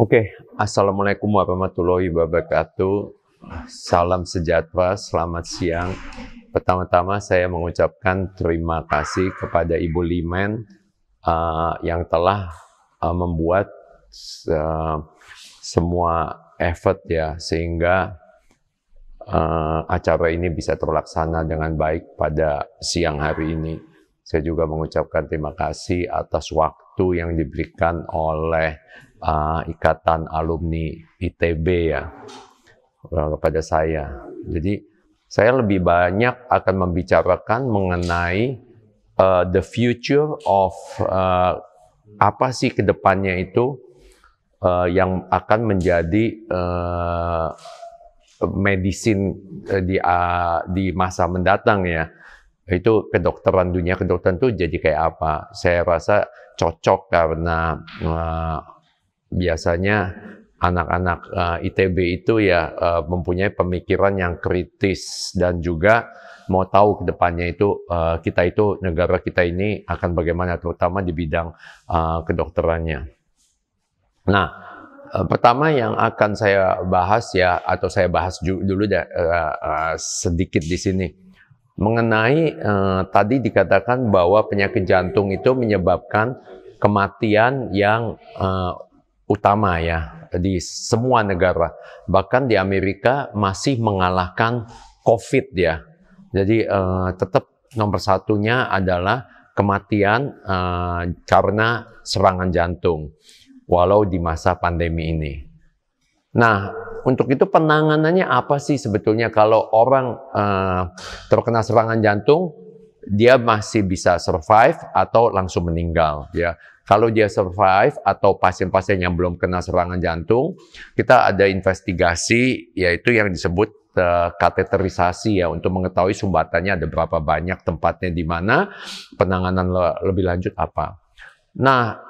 Oke, Assalamualaikum warahmatullahi wabarakatuh. Salam sejahtera, selamat siang. Pertama-tama saya mengucapkan terima kasih kepada Ibu Limen yang telah membuat semua effort ya, sehingga acara ini bisa terlaksana dengan baik pada siang hari ini. Saya juga mengucapkan terima kasih atas waktu yang diberikan oleh Ikatan Alumni ITB ya kepada saya. Jadi saya lebih banyak akan membicarakan mengenai the future of apa sih kedepannya itu yang akan menjadi medicine di masa mendatang ya. Itu kedokteran, dunia kedokteran itu jadi kayak apa. Saya rasa cocok karena biasanya anak-anak ITB itu ya mempunyai pemikiran yang kritis dan juga mau tahu ke depannya itu kita itu, negara kita ini akan bagaimana, terutama di bidang kedokterannya. Nah, pertama yang akan saya bahas ya, atau saya bahas dulu sedikit di sini. Mengenai tadi dikatakan bahwa penyakit jantung itu menyebabkan kematian yang utama ya di semua negara. Bahkan di Amerika masih mengalahkan COVID ya. Jadi tetap nomor satunya adalah kematian karena serangan jantung, walau di masa pandemi ini. Nah, untuk itu penanganannya apa sih sebetulnya kalau orang terkena serangan jantung, dia masih bisa survive atau langsung meninggal ya. Kalau dia survive atau pasien-pasien yang belum kena serangan jantung, kita ada investigasi yaitu yang disebut kateterisasi ya, untuk mengetahui sumbatannya ada berapa banyak, tempatnya di mana, penanganan lebih lanjut apa. Nah,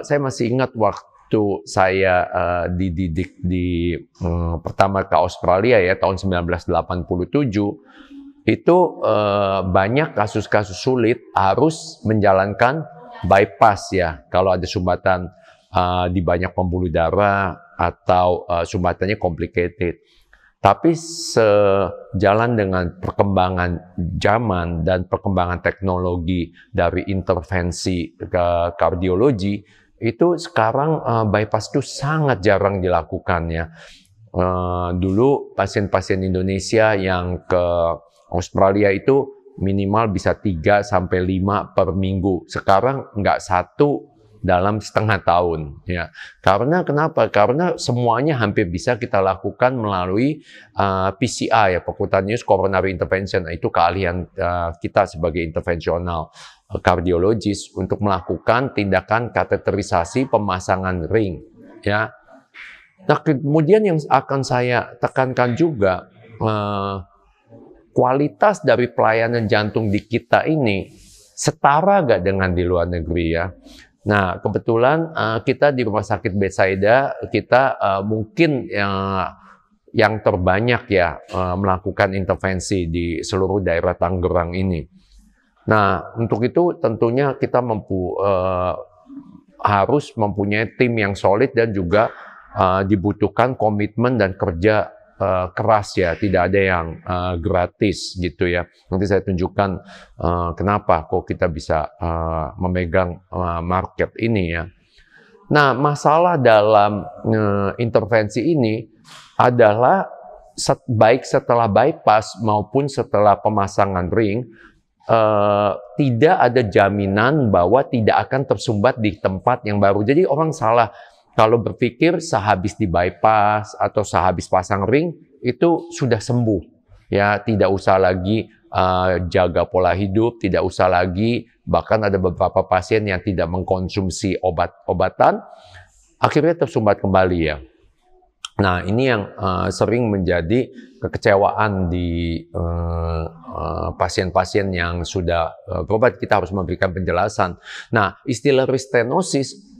saya masih ingat waktu saya dididik pertama ke Australia ya, tahun 1987, itu banyak kasus-kasus sulit harus menjalankan bypass ya, kalau ada sumbatan di banyak pembuluh darah atau sumbatannya complicated. Tapi sejalan dengan perkembangan zaman dan perkembangan teknologi dari intervensi ke kardiologi, itu sekarang bypass itu sangat jarang dilakukan ya. Dulu pasien-pasien Indonesia yang ke Australia itu minimal bisa 3 sampai 5 per minggu. Sekarang nggak 1 dalam setengah tahun ya. Karena kenapa? Karena semuanya hampir bisa kita lakukan melalui PCI ya, percutaneous coronary intervention. Nah, itu keahlian kita sebagai intervensional kardiologis untuk melakukan tindakan kateterisasi pemasangan ring ya. Nah, kemudian yang akan saya tekankan juga, kualitas dari pelayanan jantung di kita ini setara gak dengan di luar negeri ya. Nah, kebetulan kita di Rumah Sakit Bethsaida, kita mungkin yang terbanyak ya melakukan intervensi di seluruh daerah Tangerang ini. Nah, untuk itu tentunya kita harus mempunyai tim yang solid dan juga dibutuhkan komitmen dan kerja keras ya, tidak ada yang gratis gitu ya. Nanti saya tunjukkan kenapa kok kita bisa memegang market ini ya. Nah, masalah dalam intervensi ini adalah baik setelah bypass maupun setelah pemasangan ring, tidak ada jaminan bahwa tidak akan tersumbat di tempat yang baru. Jadi orang salah kalau berpikir sehabis di bypass atau sehabis pasang ring itu sudah sembuh ya, tidak usah lagi jaga pola hidup, tidak usah lagi, bahkan ada beberapa pasien yang tidak mengkonsumsi obat-obatan akhirnya tersumbat kembali ya. Nah, ini yang sering menjadi kekecewaan di pasien-pasien yang sudah berobat. Kita harus memberikan penjelasan. Nah, istilah restenosis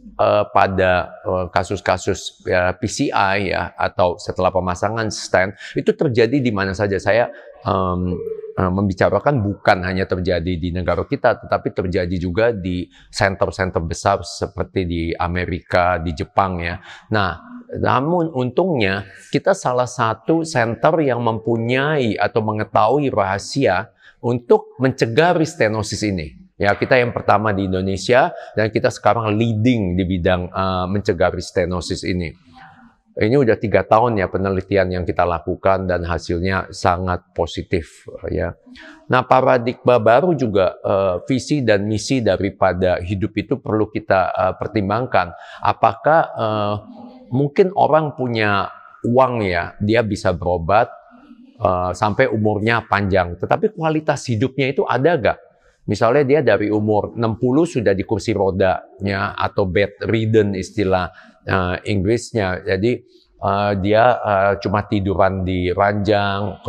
pada kasus-kasus PCI ya, atau setelah pemasangan stent, itu terjadi di mana saja. Saya membicarakan bukan hanya terjadi di negara kita, tetapi terjadi juga di center-center besar seperti di Amerika, di Jepang ya. Nah, namun untungnya kita salah satu center yang mempunyai atau mengetahui rahasia untuk mencegah restenosis ini. Ya, kita yang pertama di Indonesia dan kita sekarang leading di bidang mencegah restenosis ini. Ini udah 3 tahun ya penelitian yang kita lakukan dan hasilnya sangat positif ya. Nah, paradigma baru juga visi dan misi daripada hidup itu perlu kita pertimbangkan. Apakah mungkin orang punya uang ya, dia bisa berobat sampai umurnya panjang, tetapi kualitas hidupnya itu ada nggak? Misalnya dia dari umur 60 sudah di kursi roda ya, atau bedridden istilah Inggrisnya. Jadi dia cuma tiduran di ranjang,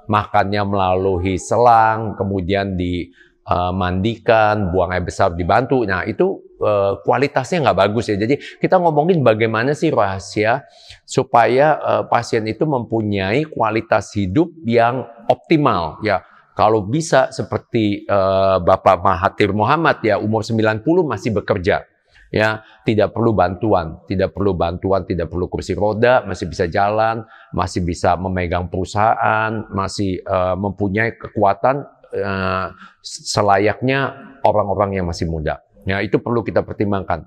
makannya melalui selang, kemudian dimandikan, buang air besar dibantu. Nah, itu kualitasnya nggak bagus ya. Jadi kita ngomongin bagaimana sih rahasia supaya pasien itu mempunyai kualitas hidup yang optimal ya. Kalau bisa seperti Bapak Mahathir Mohamad ya, umur 90 masih bekerja. Ya, tidak perlu bantuan, tidak perlu kursi roda, masih bisa jalan, masih bisa memegang perusahaan, masih mempunyai kekuatan selayaknya orang-orang yang masih muda. Ya, itu perlu kita pertimbangkan.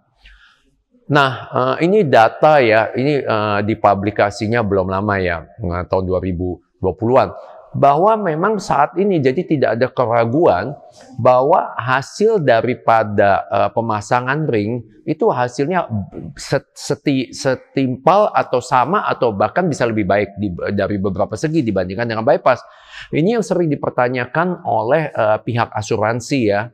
Nah, ini data ya, ini dipublikasinya belum lama ya, tahun 2020-an. Bahwa memang saat ini jadi tidak ada keraguan bahwa hasil daripada pemasangan ring itu hasilnya setimpal atau sama atau bahkan bisa lebih baik dari beberapa segi dibandingkan dengan bypass. Ini yang sering dipertanyakan oleh pihak asuransi ya.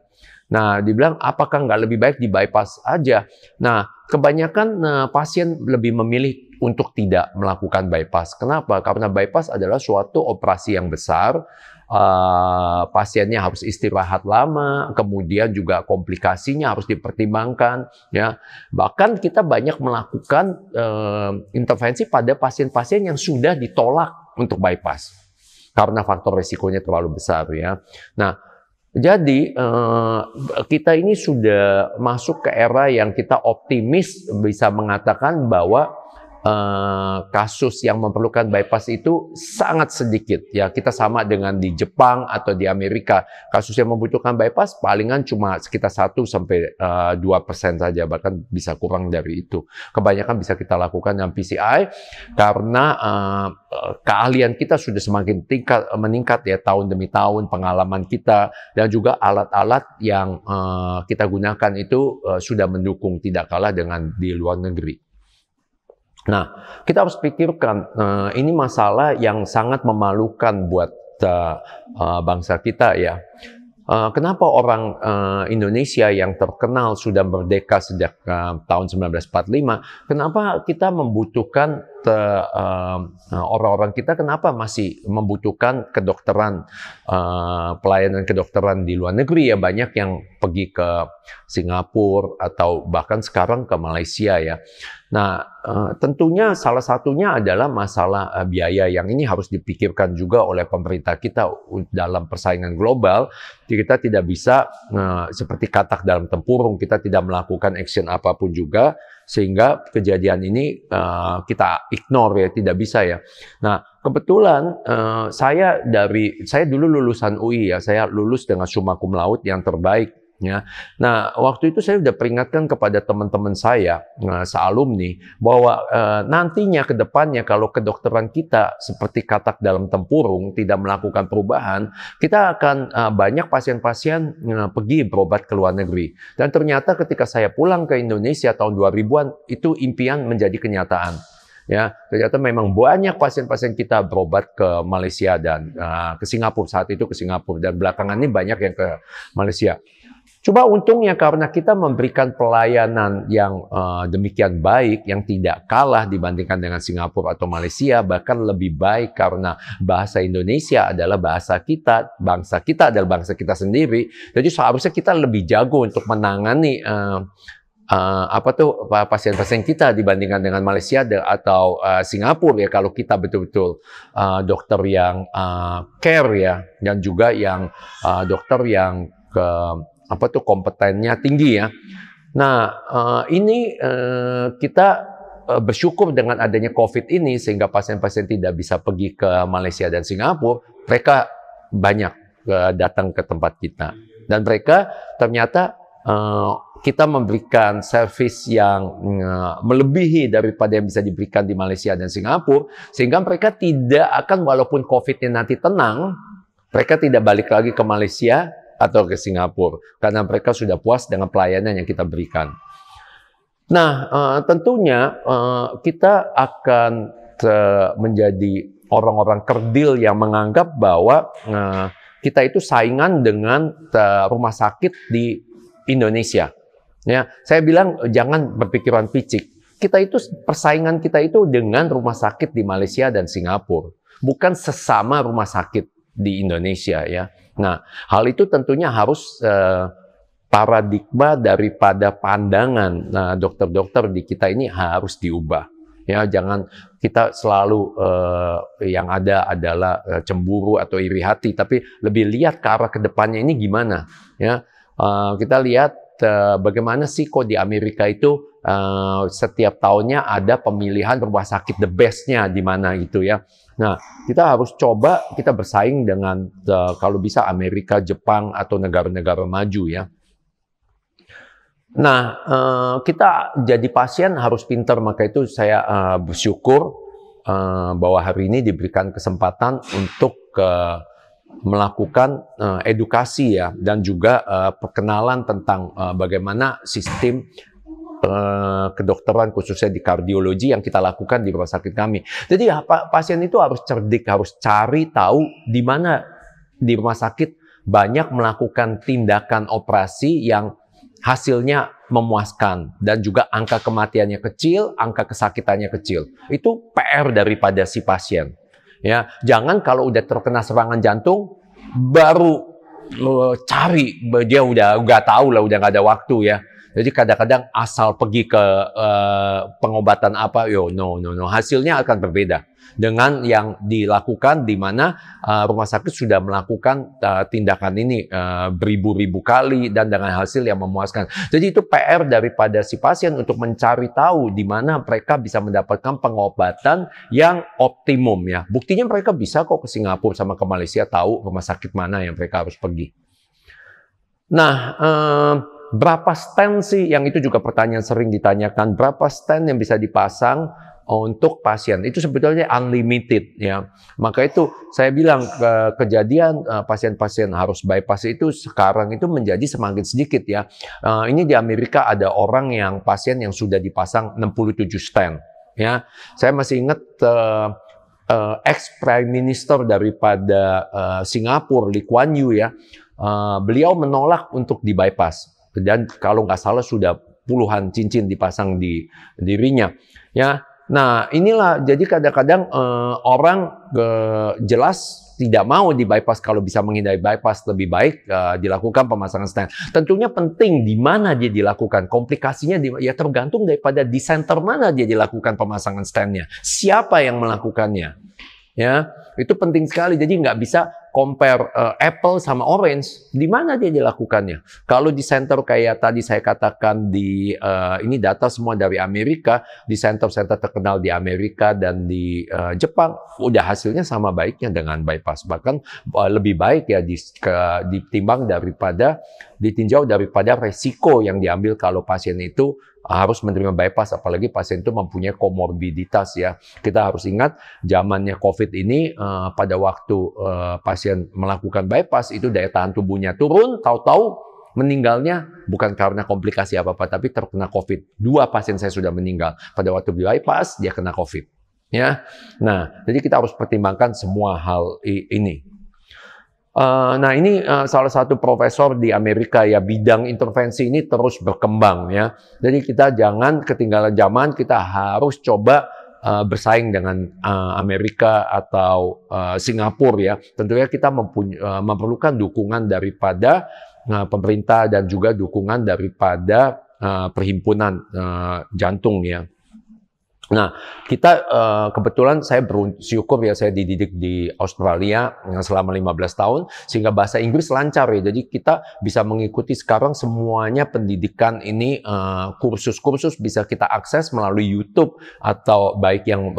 Nah, dibilang apakah nggak lebih baik di bypass aja? Nah, kebanyakan pasien lebih memilih untuk tidak melakukan bypass. Kenapa? Karena bypass adalah suatu operasi yang besar. Pasiennya harus istirahat lama, kemudian juga komplikasinya harus dipertimbangkan. Ya, bahkan kita banyak melakukan intervensi pada pasien-pasien yang sudah ditolak untuk bypass karena faktor risikonya terlalu besar. Ya, nah. Jadi kita ini sudah masuk ke era yang kita optimis bisa mengatakan bahwa kasus yang memerlukan bypass itu sangat sedikit. Ya, kita sama dengan di Jepang atau di Amerika. Kasus yang membutuhkan bypass palingan cuma sekitar 1-2% saja, bahkan bisa kurang dari itu. Kebanyakan bisa kita lakukan dengan PCI karena keahlian kita sudah semakin meningkat ya tahun demi tahun, pengalaman kita dan juga alat-alat yang kita gunakan itu sudah mendukung, tidak kalah dengan di luar negeri. Nah, kita harus pikirkan ini masalah yang sangat memalukan buat bangsa kita ya. Kenapa orang Indonesia yang terkenal sudah merdeka sejak tahun 1945, kenapa kita membutuhkan orang-orang kita kenapa masih membutuhkan kedokteran, pelayanan kedokteran di luar negeri ya, banyak yang pergi ke Singapura atau bahkan sekarang ke Malaysia ya. Nah, tentunya salah satunya adalah masalah biaya yang ini harus dipikirkan juga oleh pemerintah kita dalam persaingan global. Kita tidak bisa seperti katak dalam tempurung, kita tidak melakukan action apapun juga sehingga kejadian ini kita ignore ya, tidak bisa ya. Nah, kebetulan saya dulu lulusan UI ya, saya lulus dengan summa cum laude yang terbaik. Ya. Nah, waktu itu saya sudah peringatkan kepada teman-teman saya, sealumni, bahwa nantinya ke depannya kalau kedokteran kita seperti katak dalam tempurung, tidak melakukan perubahan, kita akan banyak pasien-pasien pergi berobat ke luar negeri. Dan ternyata ketika saya pulang ke Indonesia tahun 2000-an, itu impian menjadi kenyataan. Ya, ternyata memang banyak pasien-pasien kita berobat ke Malaysia dan ke Singapura, saat itu ke Singapura, dan belakangan ini banyak yang ke Malaysia. Coba untungnya karena kita memberikan pelayanan yang demikian baik, yang tidak kalah dibandingkan dengan Singapura atau Malaysia, bahkan lebih baik karena bahasa Indonesia adalah bahasa kita, bangsa kita adalah bangsa kita sendiri. Jadi seharusnya kita lebih jago untuk menangani pasien-pasien kita dibandingkan dengan Malaysia atau Singapura ya, kalau kita betul-betul dokter yang care ya, dan juga yang dokter yang kompetennya tinggi ya. Nah, ini kita bersyukur dengan adanya COVID ini sehingga pasien-pasien tidak bisa pergi ke Malaysia dan Singapura, mereka banyak datang ke tempat kita. Dan mereka ternyata kita memberikan servis yang melebihi daripada yang bisa diberikan di Malaysia dan Singapura, sehingga mereka tidak akan, walaupun COVID-nya nanti tenang, mereka tidak balik lagi ke Malaysia atau ke Singapura, karena mereka sudah puas dengan pelayanan yang kita berikan. Nah, tentunya kita akan menjadi orang-orang kerdil yang menganggap bahwa kita itu saingan dengan rumah sakit di Indonesia. Ya, saya bilang jangan berpikiran picik. Persaingan kita itu dengan rumah sakit di Malaysia dan Singapura, bukan sesama rumah sakit di Indonesia ya. Nah, hal itu tentunya harus paradigma daripada pandangan dokter-dokter di kita ini harus diubah. Ya, jangan kita selalu yang ada adalah cemburu atau iri hati, tapi lebih lihat ke arah kedepannya ini gimana. Ya, kita lihat bagaimana sih kok di Amerika itu setiap tahunnya ada pemilihan rumah sakit the best-nya di mana gitu ya. Nah, kita harus coba kita bersaing dengan kalau bisa Amerika, Jepang atau negara-negara maju ya. Nah, kita jadi pasien harus pintar, maka itu saya bersyukur bahwa hari ini diberikan kesempatan untuk melakukan edukasi ya, dan juga perkenalan tentang bagaimana sistem kedokteran khususnya di kardiologi yang kita lakukan di rumah sakit kami. Jadi pasien itu harus cerdik, harus cari tahu di mana di rumah sakit banyak melakukan tindakan operasi yang hasilnya memuaskan dan juga angka kematiannya kecil, angka kesakitannya kecil. Itu PR daripada si pasien. Ya, jangan kalau udah terkena serangan jantung baru cari, dia udah tahu lah, udah nggak ada waktu ya. Jadi kadang-kadang asal pergi ke pengobatan apa, no, hasilnya akan berbeda dengan yang dilakukan di mana rumah sakit sudah melakukan tindakan ini beribu-ribu kali dan dengan hasil yang memuaskan. Jadi itu PR daripada si pasien untuk mencari tahu di mana mereka bisa mendapatkan pengobatan yang optimum ya. Buktinya mereka bisa kok ke Singapura sama ke Malaysia tahu rumah sakit mana yang mereka harus pergi. Nah, berapa stand sih, yang itu juga pertanyaan sering ditanyakan, berapa stand yang bisa dipasang untuk pasien? Itu sebetulnya unlimited ya. Maka itu saya bilang kejadian pasien-pasien harus bypass itu sekarang itu menjadi semakin sedikit ya. Ini di Amerika ada orang yang pasien yang sudah dipasang 67 stand ya. Saya masih ingat ex-prime minister daripada Singapura, Lee Kuan Yew ya. Beliau menolak untuk di bypass. Dan kalau nggak salah sudah puluhan cincin dipasang di dirinya. Ya, nah inilah jadi kadang-kadang orang jelas tidak mau di bypass. Kalau bisa menghindari bypass lebih baik dilakukan pemasangan stand. Tentunya penting di mana dia dilakukan. Komplikasinya ya tergantung daripada di center mana dia dilakukan pemasangan standnya. Siapa yang melakukannya? Ya, itu penting sekali. Jadi nggak bisa compare apple sama orange. Di mana dia dilakukannya? Kalau di center kayak tadi saya katakan di ini data semua dari Amerika, di center-center terkenal di Amerika dan di Jepang, udah hasilnya sama baiknya dengan bypass. Bahkan lebih baik ya ditimbang daripada ditinjau daripada resiko yang diambil kalau pasien itu harus menerima bypass, apalagi pasien itu mempunyai komorbiditas ya. Kita harus ingat zamannya COVID ini pada waktu pasien melakukan bypass itu daya tahan tubuhnya turun, tahu-tahu meninggalnya bukan karena komplikasi apa-apa, tapi terkena COVID. 2 pasien saya sudah meninggal pada waktu bypass, dia kena COVID. Ya, nah jadi kita harus pertimbangkan semua hal ini. Nah ini salah satu profesor di Amerika ya, bidang intervensi ini terus berkembang ya. Jadi kita jangan ketinggalan zaman, kita harus coba bersaing dengan Amerika atau Singapura ya. Tentunya kita memerlukan dukungan daripada pemerintah dan juga dukungan daripada perhimpunan jantung ya. Nah, kita kebetulan saya bersyukur ya saya dididik di Australia selama 15 tahun sehingga bahasa Inggris lancar ya. Jadi kita bisa mengikuti sekarang semuanya pendidikan ini kursus-kursus bisa kita akses melalui YouTube atau baik yang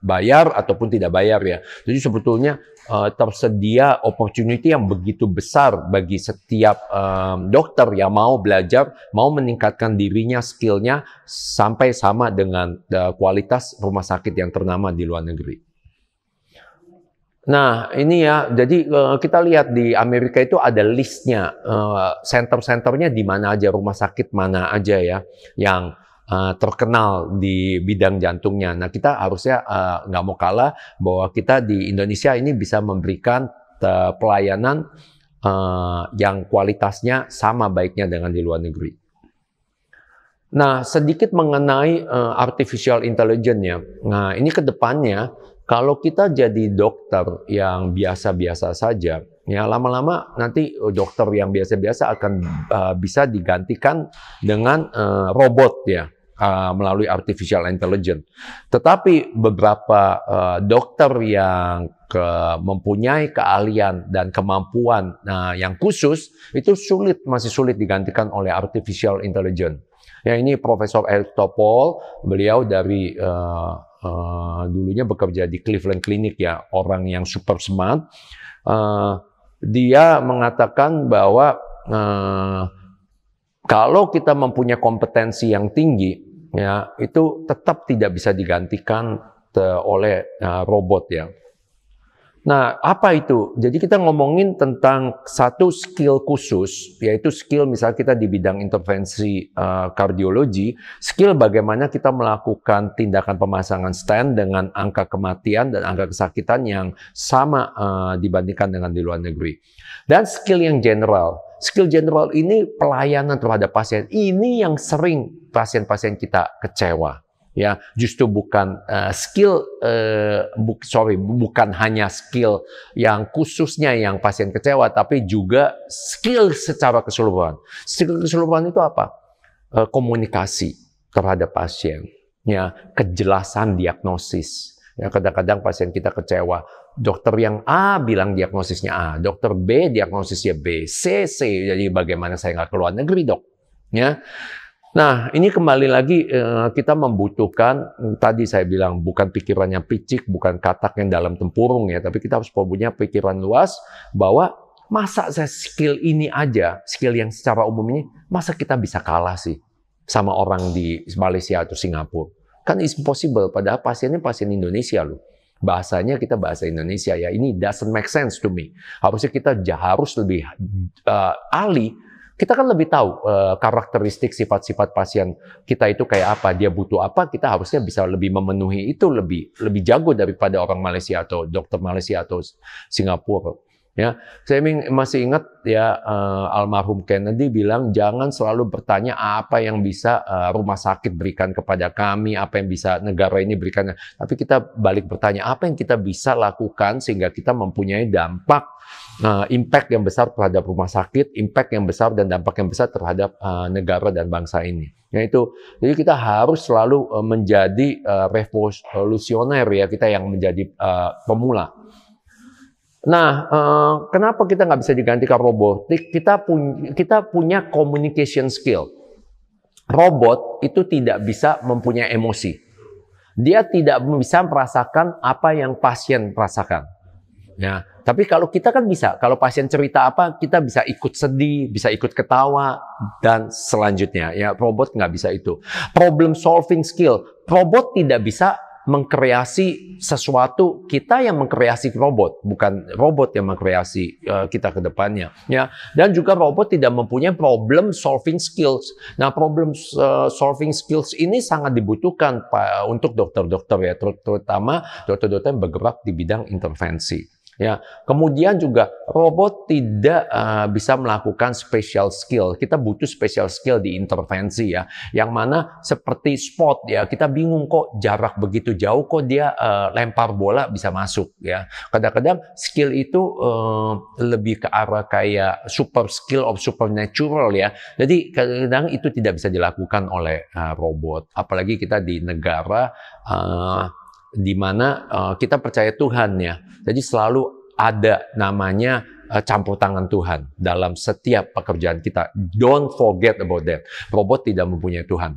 bayar ataupun tidak bayar ya. Jadi sebetulnya tersedia opportunity yang begitu besar bagi setiap dokter yang mau belajar, mau meningkatkan dirinya, skillnya sampai sama dengan kualitas rumah sakit yang ternama di luar negeri. Nah, ini ya, jadi kita lihat di Amerika itu ada listnya, center-centernya di mana aja, rumah sakit mana aja ya, yang terkenal di bidang jantungnya. Nah, kita harusnya nggak mau kalah bahwa kita di Indonesia ini bisa memberikan pelayanan yang kualitasnya sama baiknya dengan di luar negeri. Nah, sedikit mengenai artificial intelligence ya. Nah, ini ke depannya kalau kita jadi dokter yang biasa-biasa saja, ya lama-lama nanti dokter yang biasa-biasa akan bisa digantikan dengan robot ya. Melalui artificial intelligence. Tetapi beberapa dokter yang mempunyai keahlian dan kemampuan yang khusus, itu masih sulit digantikan oleh artificial intelligence. Ya, ini Profesor Eric Topol, beliau dari dulunya bekerja di Cleveland Clinic ya, orang yang super smart. Dia mengatakan bahwa kalau kita mempunyai kompetensi yang tinggi, ya itu tetap tidak bisa digantikan oleh robot ya. Nah, apa itu? Jadi kita ngomongin tentang satu skill khusus, yaitu skill misalnya kita di bidang intervensi kardiologi, skill bagaimana kita melakukan tindakan pemasangan stent dengan angka kematian dan angka kesakitan yang sama dibandingkan dengan di luar negeri. Dan skill yang general. Skill general ini pelayanan terhadap pasien. Ini yang sering pasien-pasien kita kecewa. Ya, justru bukan bukan hanya skill yang khususnya yang pasien kecewa, tapi juga skill secara keseluruhan. Skill keseluruhan itu apa? Komunikasi terhadap pasien, ya, kejelasan diagnosis. Ya, kadang-kadang pasien kita kecewa. Dokter yang A bilang diagnosisnya A, dokter B diagnosisnya B, C. Jadi bagaimana saya nggak keluar negeri, dok? Ya. Nah, ini kembali lagi kita membutuhkan, tadi saya bilang bukan pikiran yang picik, bukan katak yang dalam tempurung ya, tapi kita harus punya pikiran luas bahwa masa saya skill ini aja, skill yang secara umum ini, masa kita bisa kalah sih sama orang di Malaysia atau Singapura? Kan it's impossible, padahal pasiennya pasien Indonesia loh. Bahasanya kita bahasa Indonesia ya, ini doesn't make sense to me. Harusnya kita harus lebih ahli. Kita kan lebih tahu karakteristik sifat-sifat pasien kita itu kayak apa, dia butuh apa, kita harusnya bisa lebih memenuhi itu lebih jago daripada orang Malaysia atau dokter Malaysia atau Singapura. Ya, saya masih ingat ya almarhum Kennedy bilang jangan selalu bertanya apa yang bisa rumah sakit berikan kepada kami, apa yang bisa negara ini berikan, tapi kita balik bertanya apa yang kita bisa lakukan sehingga kita mempunyai dampak impact yang besar terhadap rumah sakit, impact yang besar dan dampak yang besar terhadap negara dan bangsa ini. Yaitu, jadi kita harus selalu menjadi revolusioner ya, kita yang menjadi pemula. Nah, kenapa kita nggak bisa digantikan robotik? Kita punya communication skill. Robot itu tidak bisa mempunyai emosi. Dia tidak bisa merasakan apa yang pasien rasakan. Ya, tapi kalau kita kan bisa. Kalau pasien cerita apa, kita bisa ikut sedih, bisa ikut ketawa, dan selanjutnya. Ya, robot nggak bisa itu. Problem solving skill. Robot tidak bisa mengkreasi sesuatu, kita yang mengkreasi robot, bukan robot yang mengkreasi kita ke depannya. Ya, dan juga robot tidak mempunyai problem solving skills. Nah, problem solving skills ini sangat dibutuhkan untuk dokter-dokter ya, terutama dokter-dokter yang bergerak di bidang intervensi. Ya, kemudian juga robot tidak bisa melakukan special skill. Kita butuh special skill di intervensi ya, yang mana seperti spot ya. Kita bingung kok jarak begitu jauh kok dia lempar bola bisa masuk ya. Kadang-kadang skill itu lebih ke arah kayak super skill of supernatural ya. Jadi kadang-kadang itu tidak bisa dilakukan oleh robot. Apalagi kita di negara di mana kita percaya Tuhan ya. Jadi selalu ada namanya campur tangan Tuhan dalam setiap pekerjaan kita. Don't forget about that. Robot tidak mempunyai Tuhan.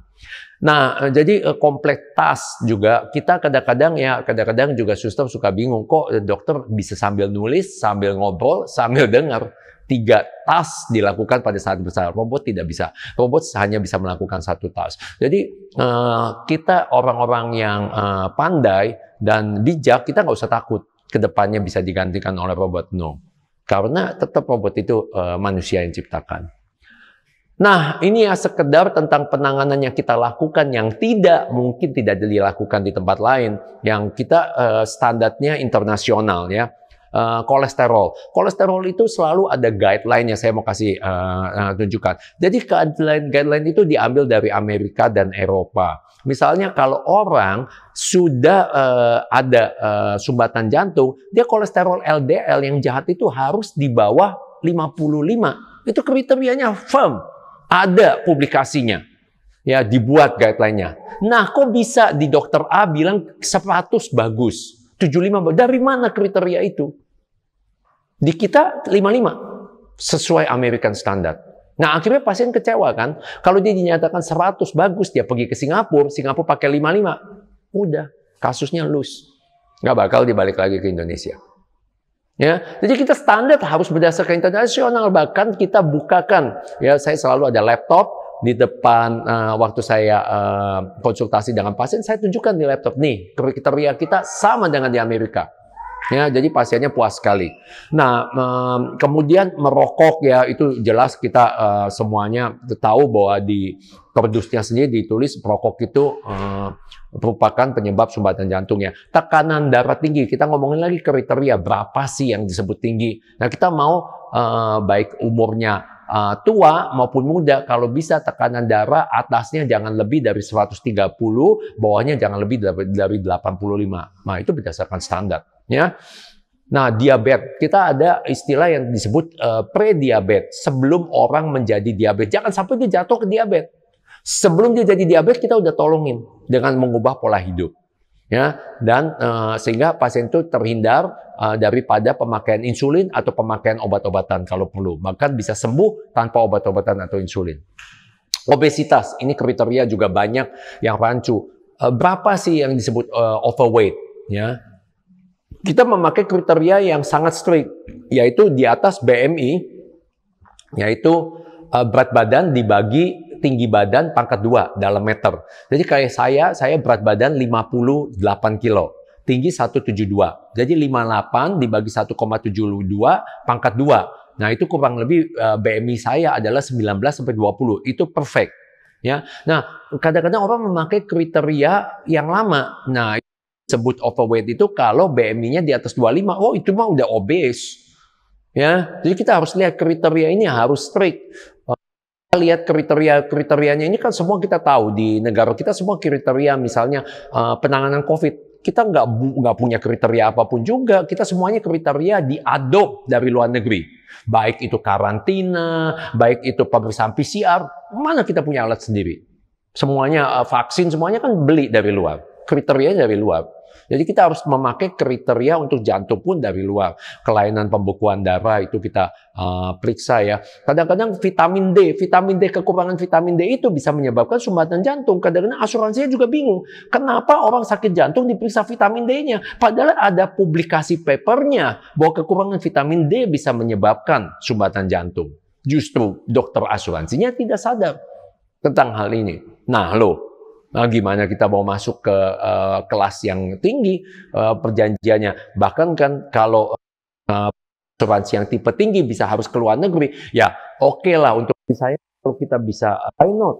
Nah, jadi kompleks task juga kita kadang-kadang juga suster suka bingung kok dokter bisa sambil nulis, sambil ngobrol, sambil dengar. 3 task dilakukan pada saat bersama. Robot tidak bisa. Robot hanya bisa melakukan 1 task. Jadi kita orang-orang yang pandai dan bijak, kita nggak usah takut kedepannya bisa digantikan oleh robot. No. Karena tetap robot itu manusia yang ciptakan. Nah, ini ya sekedar tentang penanganan yang kita lakukan yang mungkin tidak dilakukan di tempat lain. Yang kita standarnya internasional ya. Kolesterol itu selalu ada guideline yang saya mau kasih tunjukkan. Jadi guideline itu diambil dari Amerika dan Eropa. Misalnya kalau orang sudah ada sumbatan jantung, dia kolesterol LDL yang jahat itu harus di bawah 55. Itu kriterianya firm. Ada publikasinya. Ya, dibuat guideline-nya. Nah, kok bisa di dokter A bilang 100 bagus? 75, dari mana kriteria itu? Di kita 55, sesuai American Standard. Nah, akhirnya pasien kecewa kan? Kalau dia dinyatakan 100 bagus, dia pergi ke Singapura pakai 55. Udah, kasusnya loose. Nggak bakal dibalik lagi ke Indonesia. Ya, jadi kita standar harus berdasarkan internasional. Bahkan kita bukakan, ya saya selalu ada laptop, di depan waktu saya konsultasi dengan pasien, saya tunjukkan di laptop nih kriteria kita sama dengan di Amerika. Ya, jadi pasiennya puas sekali. Nah, kemudian merokok ya itu jelas kita semuanya tahu bahwa di kerdusnya sendiri ditulis perokok itu merupakan penyebab sumbatan jantung ya. Tekanan darah tinggi, kita ngomongin lagi kriteria berapa sih yang disebut tinggi. Nah, kita mau baik umurnya tua maupun muda, kalau bisa tekanan darah atasnya jangan lebih dari 130, bawahnya jangan lebih dari 85. Nah, itu berdasarkan standar. Ya. Nah, diabetes, kita ada istilah yang disebut pre-diabetes. Sebelum orang menjadi diabetes, jangan sampai dia jatuh ke diabetes. Sebelum dia jadi diabetes, kita udah tolongin dengan mengubah pola hidup. Ya, dan sehingga pasien itu terhindar daripada pemakaian insulin atau pemakaian obat-obatan kalau perlu. Bahkan bisa sembuh tanpa obat-obatan atau insulin. Obesitas, ini kriteria juga banyak yang rancu. Berapa sih yang disebut overweight? Ya, kita memakai kriteria yang sangat strict, yaitu di atas BMI, yaitu berat badan dibagi tinggi badan pangkat 2 dalam meter. Jadi kayak saya berat badan 58 kilo, tinggi 172. Jadi 58 dibagi 1,72 pangkat 2. Nah, itu kurang lebih BMI saya adalah 19-20. Itu perfect. Ya. Nah, kadang-kadang orang memakai kriteria yang lama. Nah, disebut overweight itu kalau BMI-nya di atas 25. Oh, itu mah udah obes. Ya. Jadi kita harus lihat kriteria ini harus strict. Lihat kriterianya ini kan semua kita tahu di negara kita semua kriteria, misalnya penanganan COVID kita nggak punya kriteria apapun juga, kita semuanya kriteria diadopt dari luar negeri, baik itu karantina, baik itu pemeriksaan PCR, mana kita punya alat sendiri, semuanya vaksin semuanya kan beli dari luar, kriterianya dari luar. Jadi kita harus memakai kriteria untuk jantung pun dari luar. Kelainan pembekuan darah itu kita periksa ya. Kadang-kadang vitamin D, kekurangan vitamin D itu bisa menyebabkan sumbatan jantung. Kadang-kadang asuransinya juga bingung. Kenapa orang sakit jantung diperiksa vitamin D-nya? Padahal ada publikasi papernya bahwa kekurangan vitamin D bisa menyebabkan sumbatan jantung. Justru dokter asuransinya tidak sadar tentang hal ini. Nah, gimana kita mau masuk ke kelas yang tinggi perjanjiannya? Bahkan kan kalau asuransi yang tipe tinggi bisa harus ke luar negeri, ya oke lah untuk saya kalau kita bisa, why not?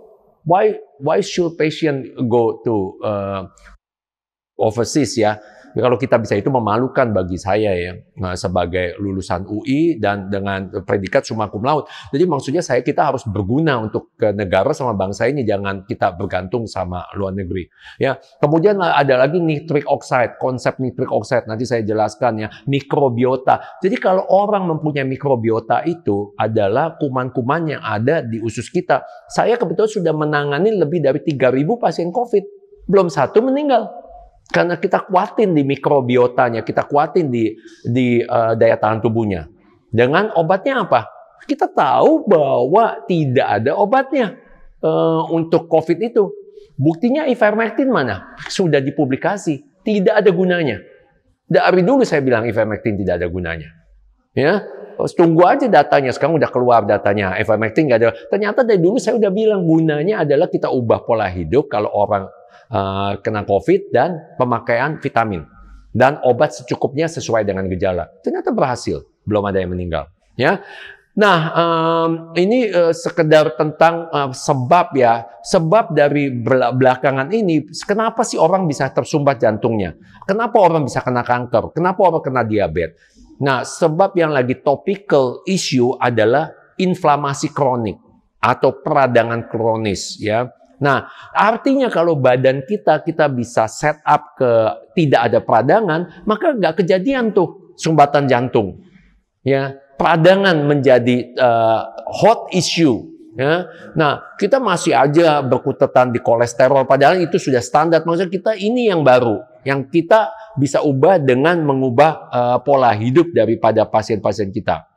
Why should patient go to overseas ya? kalau kita bisa itu memalukan bagi saya ya, sebagai lulusan UI dan dengan predikat summa cum laude. Jadi maksudnya kita harus berguna untuk ke negara sama bangsa ini, jangan kita bergantung sama luar negeri. Ya, kemudian ada lagi nitric oxide, konsep nitric oxide nanti saya jelaskan ya, mikrobiota. Jadi kalau orang mempunyai mikrobiota itu adalah kuman-kuman yang ada di usus kita. Saya kebetulan sudah menangani lebih dari 3.000 pasien COVID, belum satu meninggal. Karena kita kuatin di mikrobiotanya, kita kuatin di daya tahan tubuhnya. Dengan obatnya apa? Kita tahu bahwa tidak ada obatnya untuk COVID itu. Buktinya ivermectin mana? Sudah dipublikasi, tidak ada gunanya. Dari dulu saya bilang ivermectin tidak ada gunanya. Ya, tunggu aja datanya. Sekarang udah keluar datanya. Ivermectin nggak ada. Ternyata dari dulu saya udah bilang gunanya adalah kita ubah pola hidup kalau orang kena COVID dan pemakaian vitamin dan obat secukupnya sesuai dengan gejala. Ternyata berhasil, belum ada yang meninggal. Ya, nah ini sekedar tentang sebab ya, sebab dari belakangan ini. Kenapa sih orang bisa tersumbat jantungnya? Kenapa orang bisa kena kanker? Kenapa orang kena diabetes? Nah, sebab yang lagi topical issue adalah inflamasi kronik atau peradangan kronis ya. Nah, artinya kalau badan kita bisa set up ke tidak ada peradangan, maka nggak kejadian tuh sumbatan jantung. Ya, peradangan menjadi hot issue. Ya. Nah, kita masih aja berkutetan di kolesterol, padahal itu sudah standar. Maksudnya kita ini yang baru, yang kita bisa ubah dengan mengubah pola hidup daripada pasien-pasien kita.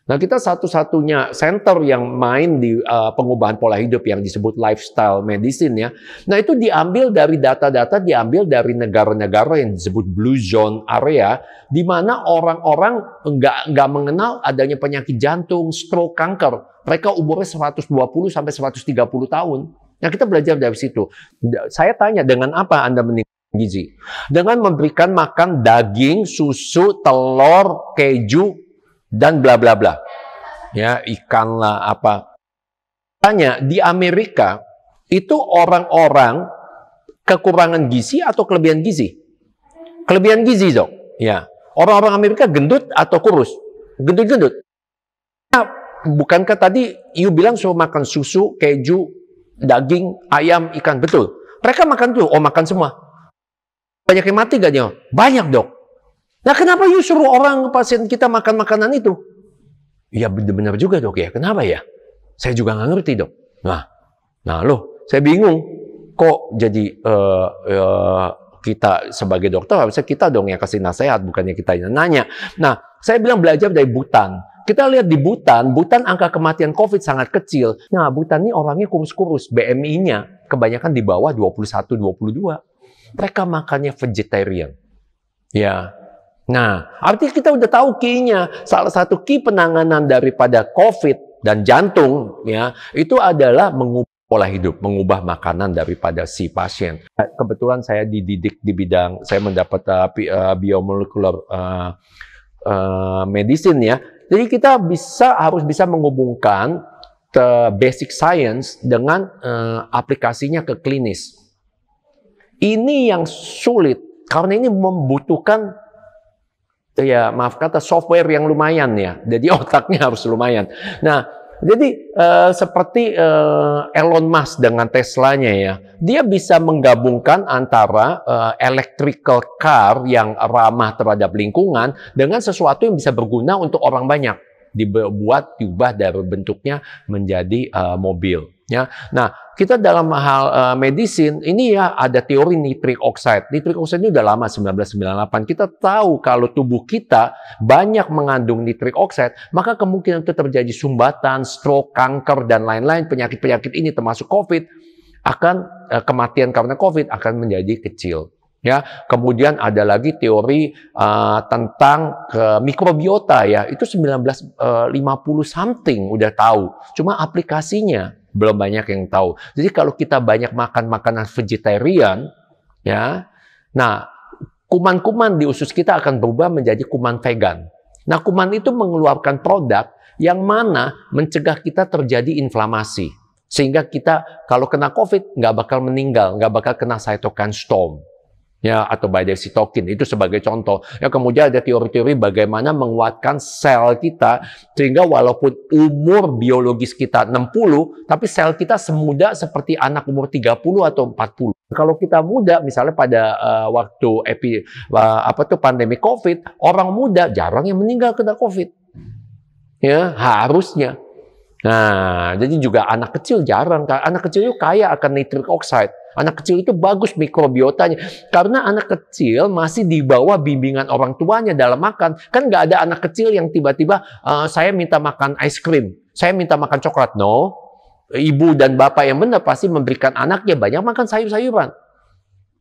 Nah, kita satu-satunya center yang main di pengubahan pola hidup yang disebut lifestyle medicine ya. Nah, itu diambil dari data-data, diambil dari negara-negara yang disebut blue zone area, di mana orang-orang nggak mengenal adanya penyakit jantung, stroke, kanker. Mereka umurnya 120 sampai 130 tahun. Nah, kita belajar dari situ. Saya tanya, dengan apa Anda meningkatkan gizi? Dengan memberikan makan daging, susu, telur, keju, dan bla bla bla. Ya, ikan lah apa. Tanya, di Amerika itu orang-orang kekurangan gizi atau kelebihan gizi? Kelebihan gizi, Dok. Ya. Orang-orang Amerika gendut atau kurus? Gendut-gendut. Nah, bukankah tadi you bilang suruh makan susu, keju, daging, ayam, ikan? Betul. Mereka makan tuh, makan semua. Banyak yang mati gak dia? Banyak, Dok. Nah, kenapa you suruh orang pasien kita makan makanan itu? Ya benar juga, Dok ya. Kenapa ya? Saya juga nggak ngerti, Dok. Nah loh, saya bingung. Kok jadi kita sebagai dokter harusnya kita dong yang kasih nasihat, bukannya kita yang nanya. Nah, saya bilang belajar dari Bhutan. Kita lihat di Bhutan angka kematian COVID sangat kecil. Nah, Bhutan ini orangnya kurus-kurus, BMI-nya kebanyakan di bawah 21-22. Mereka makannya vegetarian. Ya. Nah, artinya kita udah tahu key-nya. Salah satu key penanganan daripada COVID dan jantung, ya, itu adalah mengubah pola hidup, mengubah makanan daripada si pasien. Kebetulan saya dididik di bidang, saya mendapat biomolekular medicine ya. Jadi kita harus bisa menghubungkan basic science dengan aplikasinya ke klinis. Ini yang sulit, karena ini membutuhkan ya maaf kata software yang lumayan ya, jadi otaknya harus lumayan. Nah, jadi seperti Elon Musk dengan Teslanya ya, dia bisa menggabungkan antara electrical car yang ramah terhadap lingkungan dengan sesuatu yang bisa berguna untuk orang banyak, diubah dari bentuknya menjadi mobil. Ya, nah kita dalam hal medicine ini ya ada teori nitric oxide. Nitric oxide ini udah lama 1998. Kita tahu kalau tubuh kita banyak mengandung nitric oxide, maka kemungkinan itu terjadi sumbatan, stroke, kanker dan lain-lain penyakit-penyakit ini termasuk COVID kematian karena COVID akan menjadi kecil. Ya, kemudian ada lagi teori tentang mikrobiota ya, itu 1950 something udah tahu. Cuma aplikasinya belum banyak yang tahu. Jadi kalau kita banyak makan makanan vegetarian, ya, nah kuman-kuman di usus kita akan berubah menjadi kuman vegan. Nah, kuman itu mengeluarkan produk yang mana mencegah kita terjadi inflamasi, sehingga kita kalau kena COVID nggak bakal meninggal, nggak bakal kena cytokine storm. ya, atau badai sitokin, itu sebagai contoh. Ya, kemudian ada teori-teori bagaimana menguatkan sel kita sehingga walaupun umur biologis kita 60, tapi sel kita semuda seperti anak umur 30 atau 40. Kalau kita muda, misalnya pada waktu pandemi COVID, orang muda jarang yang meninggal kena COVID. Ya, harusnya. Nah, jadi juga anak kecil jarang. Anak kecil itu kaya akan nitric oxide. Anak kecil itu bagus mikrobiotanya. Karena anak kecil masih di bawah bimbingan orang tuanya dalam makan. Kan nggak ada anak kecil yang tiba-tiba, saya minta makan es krim, saya minta makan coklat. No. Ibu dan bapak yang benar pasti memberikan anaknya banyak makan sayur-sayuran.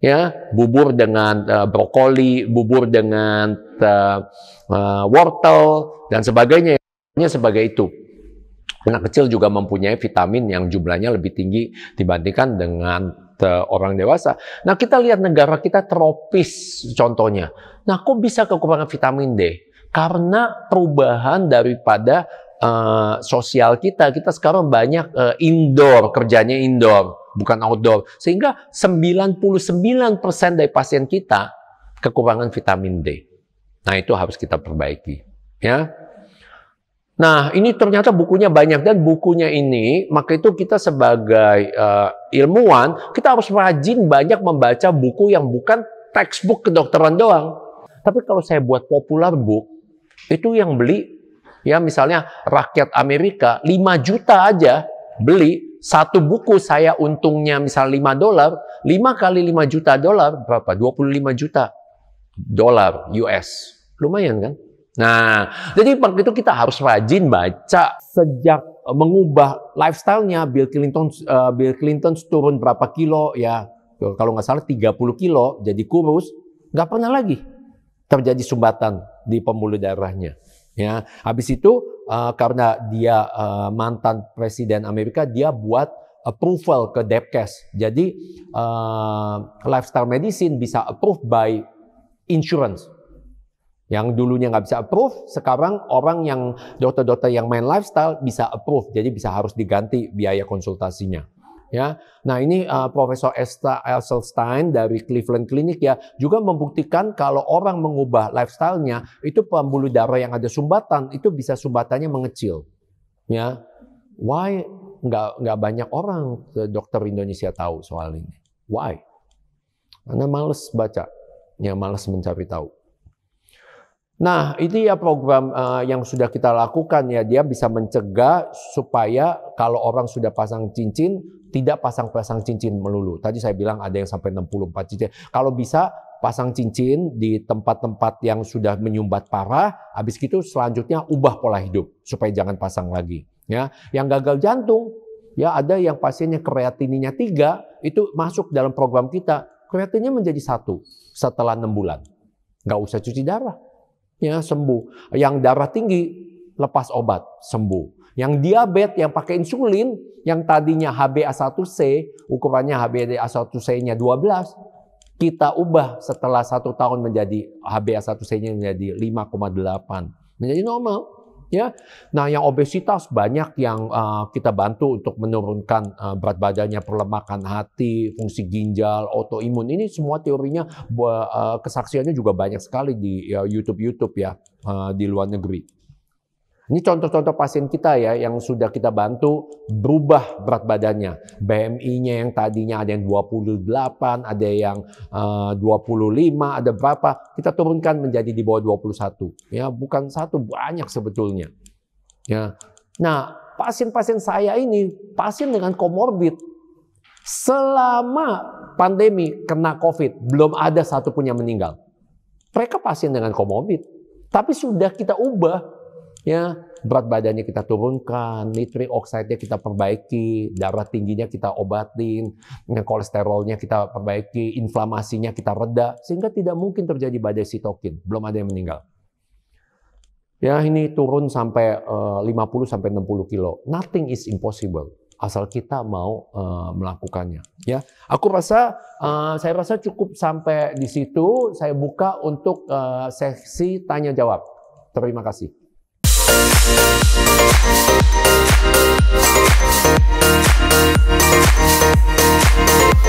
Ya, bubur dengan brokoli, bubur dengan wortel, dan sebagainya. Sebagai itu. Anak kecil juga mempunyai vitamin yang jumlahnya lebih tinggi dibandingkan dengan orang dewasa. Nah, kita lihat negara kita tropis contohnya. Nah, kok bisa kekurangan vitamin D? Karena perubahan daripada sosial kita. Kita sekarang banyak indoor, kerjanya indoor, bukan outdoor. Sehingga 99% dari pasien kita kekurangan vitamin D. Nah, itu harus kita perbaiki. Ya. Nah, ini ternyata bukunya banyak, dan bukunya ini, maka itu kita sebagai ilmuwan, kita harus rajin banyak membaca buku yang bukan textbook kedokteran doang. Tapi kalau saya buat popular book, itu yang beli, ya misalnya rakyat Amerika, 5 juta aja beli, satu buku saya untungnya misal $5, 5 kali $5 juta, berapa? 25 juta dolar US. Lumayan kan? Nah, jadi waktu itu kita harus rajin baca. Sejak mengubah lifestyle-nya, Bill Clinton turun berapa kilo, ya kalau nggak salah 30 kilo, jadi kurus, nggak pernah lagi terjadi sumbatan di pembuluh darahnya. Ya, habis itu karena dia mantan presiden Amerika, dia buat approval ke Depkes. Jadi lifestyle medicine bisa approved by insurance. Yang dulunya nggak bisa approve, sekarang orang yang dokter-dokter yang main lifestyle bisa approve, jadi bisa harus diganti biaya konsultasinya. Ya, nah ini Profesor Esselstyn dari Cleveland Clinic ya juga membuktikan kalau orang mengubah lifestyle-nya itu pembuluh darah yang ada sumbatan itu bisa sumbatannya mengecil. Ya, why nggak banyak orang dokter Indonesia tahu soal ini? Why? Karena males baca, ya males mencari tahu. Nah, ini ya program yang sudah kita lakukan ya, dia bisa mencegah supaya kalau orang sudah pasang cincin, tidak pasang-pasang cincin melulu. Tadi saya bilang ada yang sampai 64 cincin. Kalau bisa pasang cincin di tempat-tempat yang sudah menyumbat parah, habis itu selanjutnya ubah pola hidup supaya jangan pasang lagi. Ya, yang gagal jantung, ya ada yang pasiennya kreatininya 3, itu masuk dalam program kita. Kreatinnya menjadi 1 setelah 6 bulan. Nggak usah cuci darah. Ya, sembuh. Yang darah tinggi, lepas obat, sembuh. Yang diabetes, yang pakai insulin, yang tadinya HbA1c, ukurannya HbA1c-nya 12, kita ubah setelah 1 tahun menjadi HbA1c-nya menjadi 5,8. Menjadi normal. Ya, nah yang obesitas banyak yang kita bantu untuk menurunkan berat badannya, perlemakan hati, fungsi ginjal, autoimun. Ini semua teorinya, kesaksiannya juga banyak sekali di YouTube ya di luar negeri. Ini contoh-contoh pasien kita ya yang sudah kita bantu berubah berat badannya. BMI-nya yang tadinya ada yang 28, ada yang 25, ada berapa, kita turunkan menjadi di bawah 21. Ya, bukan 1, banyak sebetulnya. Ya. Nah, pasien-pasien saya ini pasien dengan komorbid. Selama pandemi kena COVID, belum ada satupun yang meninggal. Mereka pasien dengan komorbid, tapi sudah kita ubah. Ya, berat badannya kita turunkan, nitric oxide-nya kita perbaiki, darah tingginya kita obatin, kolesterolnya kita perbaiki, inflamasinya kita reda, sehingga tidak mungkin terjadi badai sitokin. Belum ada yang meninggal. Ya, ini turun sampai 50 sampai 60 kilo. Nothing is impossible asal kita mau melakukannya. Ya, saya rasa cukup sampai di situ. Saya buka untuk sesi tanya jawab. Terima kasih. We'll be right back.